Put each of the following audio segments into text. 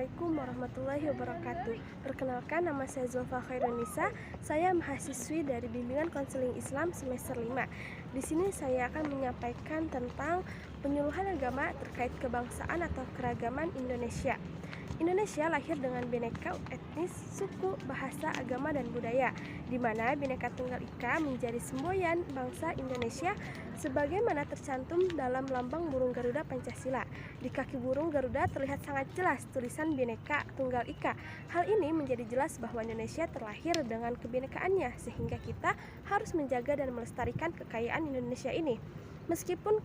Assalamualaikum warahmatullahi wabarakatuh. Perkenalkan, nama saya Zulfa Khairunisa. Saya mahasiswi dari Bimbingan Konseling Islam semester 5. Di sini saya akan menyampaikan tentang penyuluhan agama terkait kebangsaan atau keragaman Indonesia. Indonesia lahir dengan bineka etnis, suku, bahasa, agama, dan budaya, di mana Bhinneka Tunggal Ika menjadi semboyan bangsa Indonesia sebagaimana tercantum dalam lambang burung Garuda Pancasila. Di kaki burung Garuda terlihat sangat jelas tulisan Bhinneka Tunggal Ika. Hal ini menjadi jelas bahwa Indonesia terlahir dengan kebinekaannya, sehingga kita harus menjaga dan melestarikan kekayaan Indonesia ini. Meskipun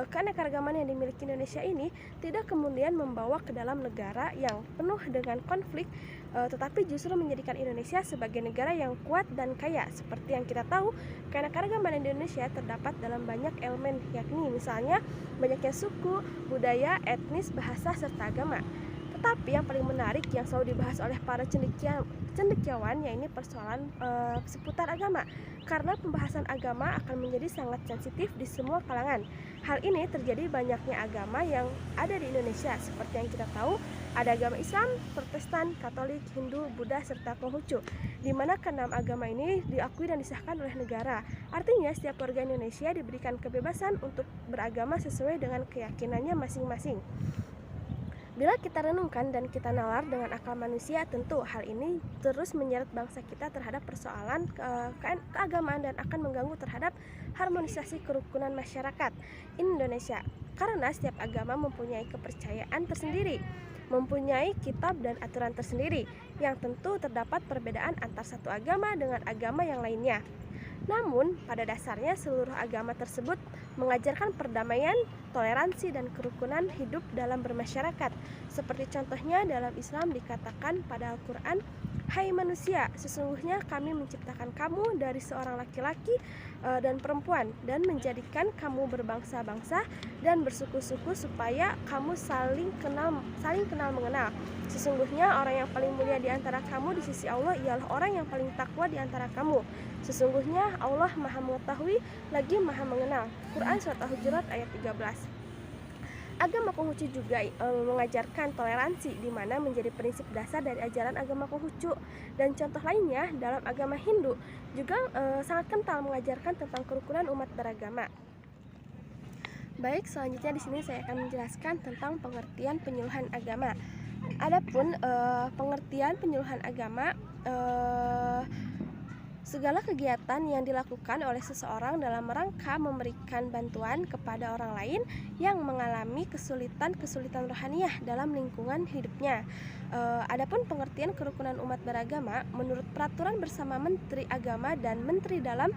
keanekaragaman yang dimiliki Indonesia ini tidak kemudian membawa ke dalam negara yang penuh dengan konflik, tetapi justru menjadikan Indonesia sebagai negara yang kuat dan kaya. Seperti yang kita tahu, keanekaragaman Indonesia terdapat dalam banyak elemen, yakni misalnya banyaknya suku, budaya, etnis, bahasa, serta agama. Tetapi yang paling menarik yang selalu dibahas oleh para cendekiawan yaitu persoalan seputar agama, karena pembahasan agama akan menjadi sangat sensitif di semua kalangan. Hal ini terjadi banyaknya agama yang ada di Indonesia. Seperti yang kita tahu, ada agama Islam, Protestan, Katolik, Hindu, Buddha, serta Konghucu, di mana keenam agama ini diakui dan disahkan oleh negara. Artinya setiap warga Indonesia diberikan kebebasan untuk beragama sesuai dengan keyakinannya masing-masing. Bila kita renungkan dan kita nalar dengan akal manusia, tentu hal ini terus menyeret bangsa kita terhadap persoalan keagamaan dan akan mengganggu terhadap harmonisasi kerukunan masyarakat Indonesia. Karena setiap agama mempunyai kepercayaan tersendiri, mempunyai kitab dan aturan tersendiri, yang tentu terdapat perbedaan antar satu agama dengan agama yang lainnya. Namun, pada dasarnya seluruh agama tersebut mengajarkan perdamaian, toleransi, dan kerukunan hidup dalam bermasyarakat. Seperti contohnya dalam Islam dikatakan pada Al-Quran, "Hai manusia, sesungguhnya kami menciptakan kamu dari seorang laki-laki dan perempuan, dan menjadikan kamu berbangsa-bangsa dan bersuku-suku supaya kamu saling kenal mengenal. Sesungguhnya orang yang paling mulia di antara kamu di sisi Allah ialah orang yang paling takwa di antara kamu. Sesungguhnya Allah Maha Mengetahui lagi Maha Mengenal." Quran Surat Al-Hujurat ayat 13. Agama Konghucu juga mengajarkan toleransi, di mana menjadi prinsip dasar dari ajaran agama Konghucu. Dan contoh lainnya dalam agama Hindu juga sangat kental mengajarkan tentang kerukunan umat beragama. Baik, selanjutnya di sini saya akan menjelaskan tentang pengertian penyuluhan agama. Adapun pengertian penyuluhan agama, segala kegiatan yang dilakukan oleh seseorang dalam rangka memberikan bantuan kepada orang lain yang mengalami kesulitan rohaniah dalam lingkungan hidupnya. Adapun pengertian kerukunan umat beragama menurut peraturan bersama Menteri Agama dan Menteri dalam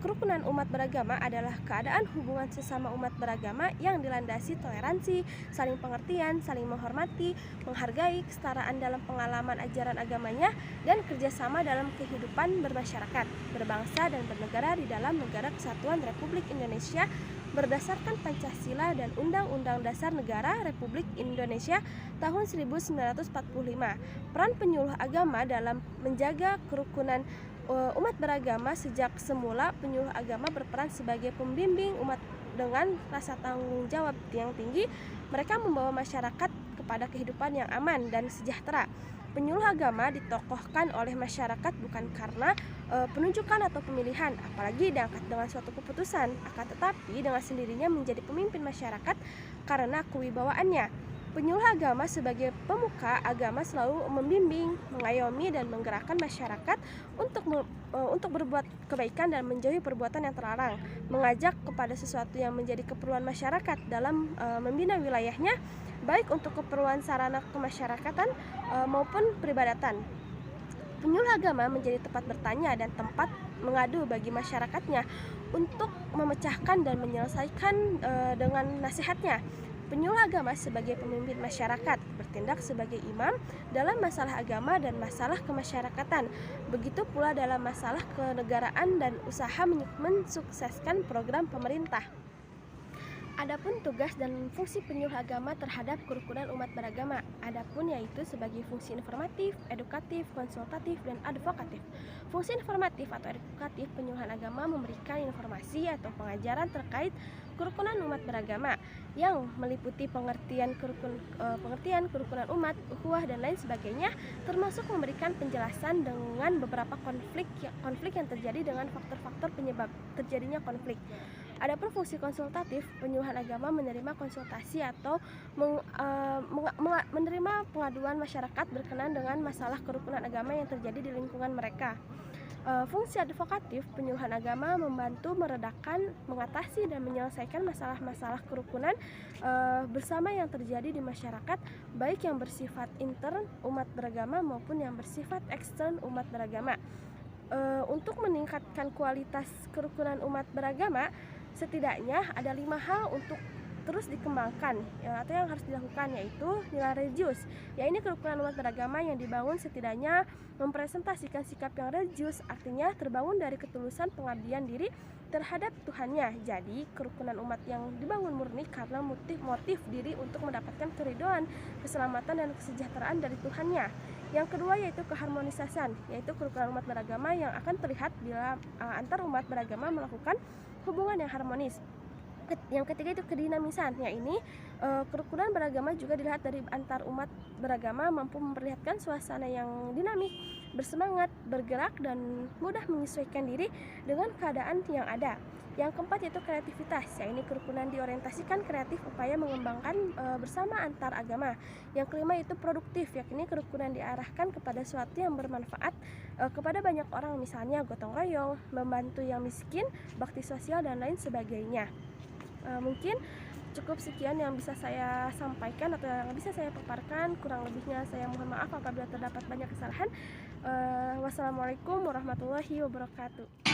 kerukunan umat beragama adalah keadaan hubungan sesama umat beragama yang dilandasi toleransi, saling pengertian, saling menghormati, menghargai, kesetaraan dalam pengalaman ajaran agamanya, dan kerjasama dalam kehidupan bermasyarakat, berbangsa, dan bernegara di dalam Negara Kesatuan Republik Indonesia berdasarkan Pancasila dan Undang-Undang Dasar Negara Republik Indonesia tahun 1945. Peran penyuluh agama dalam menjaga kerukunan umat beragama sejak semula, penyuluh agama berperan sebagai pembimbing umat dengan rasa tanggung jawab yang tinggi. Mereka membawa masyarakat kepada kehidupan yang aman dan sejahtera. Penyuluh agama ditokohkan oleh masyarakat bukan karena penunjukan atau pemilihan, apalagi diangkat dengan suatu keputusan, akan tetapi dengan sendirinya menjadi pemimpin masyarakat karena kewibawaannya. Penyuluh agama sebagai pemuka agama selalu membimbing, mengayomi, dan menggerakkan masyarakat untuk berbuat kebaikan dan menjauhi perbuatan yang terlarang, mengajak kepada sesuatu yang menjadi keperluan masyarakat dalam membina wilayahnya, baik untuk keperluan sarana kemasyarakatan maupun peribadatan. Penyuluh agama menjadi tempat bertanya dan tempat mengadu bagi masyarakatnya untuk memecahkan dan menyelesaikan dengan nasihatnya. Penyuluh agama sebagai pemimpin masyarakat bertindak sebagai imam dalam masalah agama dan masalah kemasyarakatan. Begitu pula dalam masalah kenegaraan dan usaha mensukseskan program pemerintah. Adapun tugas dan fungsi penyuluh agama terhadap kerukunan umat beragama, adapun yaitu sebagai fungsi informatif, edukatif, konsultatif, dan advokatif. Fungsi informatif atau edukatif penyuluhan agama memberikan informasi atau pengajaran terkait kerukunan umat beragama yang meliputi pengertian kerukunan umat, ukhuwah, dan lain sebagainya, termasuk memberikan penjelasan dengan beberapa konflik yang terjadi dengan faktor-faktor penyebab terjadinya konflik. Adapun fungsi konsultatif, penyuluhan agama menerima konsultasi atau menerima pengaduan masyarakat berkenaan dengan masalah kerukunan agama yang terjadi di lingkungan mereka. Fungsi advokatif, penyuluhan agama membantu meredakan, mengatasi, dan menyelesaikan masalah-masalah kerukunan bersama yang terjadi di masyarakat, baik yang bersifat intern umat beragama maupun yang bersifat ekstern umat beragama. Untuk meningkatkan kualitas kerukunan umat beragama, setidaknya ada 5 hal untuk terus dikembangkan atau yang harus dilakukan, yaitu nilai religius. Ya, ini kerukunan umat beragama yang dibangun setidaknya mempresentasikan sikap yang religius, artinya terbangun dari ketulusan pengabdian diri terhadap Tuhannya. Jadi kerukunan umat yang dibangun murni karena motif diri untuk mendapatkan keridhaan, keselamatan, dan kesejahteraan dari Tuhannya. Yang kedua yaitu keharmonisasan, yaitu kerukunan umat beragama yang akan terlihat bila antar umat beragama melakukan hubungan yang harmonis. Yang ketiga itu kedinamisan, ya ini kerukunan beragama juga dilihat dari antar umat beragama mampu memperlihatkan suasana yang dinamik, bersemangat, bergerak, dan mudah menyesuaikan diri dengan keadaan yang ada. Yang keempat yaitu kreativitas, ya ini kerukunan diorientasikan kreatif upaya mengembangkan bersama antar agama. Yang kelima itu produktif, yakni kerukunan diarahkan kepada sesuatu yang bermanfaat kepada banyak orang, misalnya gotong royong, membantu yang miskin, bakti sosial, dan lain sebagainya. Mungkin cukup sekian yang bisa saya sampaikan atau yang bisa saya paparkan. Kurang lebihnya saya mohon maaf apabila terdapat banyak kesalahan. Wassalamualaikum warahmatullahi wabarakatuh.